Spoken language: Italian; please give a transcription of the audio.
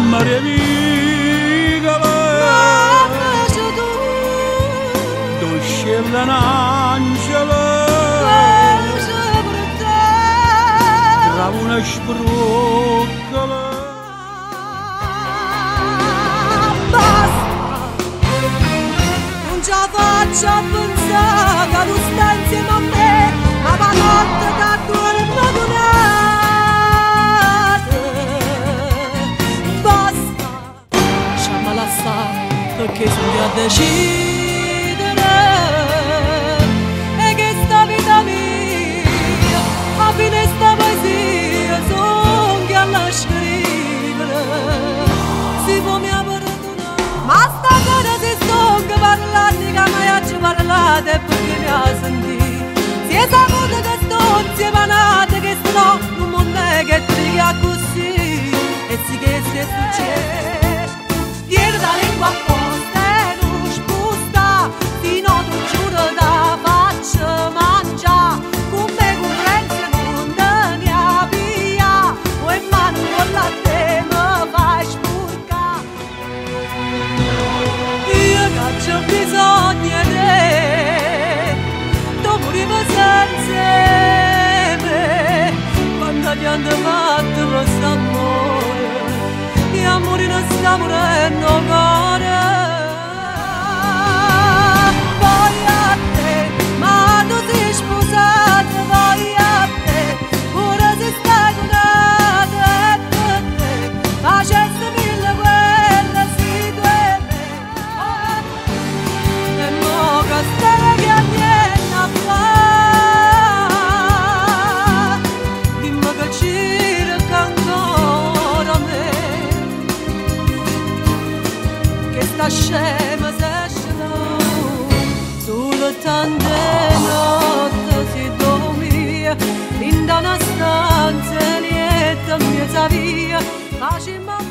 Maria Piccola, scella un angelo, trava una sbroccola. Basta, non ce la faccio a pensare che tu stai insieme a me, ma la notte che duole madunate. Basta, lasciamela stare, perché sono io a decidere. Sta poesia son che alla scrivere si può mi perdonare, ma stasera si son che parlate che mai ci parlate perché mi ha sentito si è saputo che sto insieme nate che sto in un mondo che triga così e sì che si è successo ieri da lingua apposta e non spusta fino tu giuro da faccio mangiare con me la te mi fai spurcare. Io che c'ho bisogno di te, tu morivo senza me, quando abbiamo fatto questo amore, e amore non sta morendo cuore. Voglio a te, ma tu sei sposato, voglio a te, ora se stai con facesse mille guerre si duele e mo che stai che niente a fare dimmi che cerca ancora me che sta scema se esce solo tante notti si dormia in da una stanza lieta mezza via. Facciamo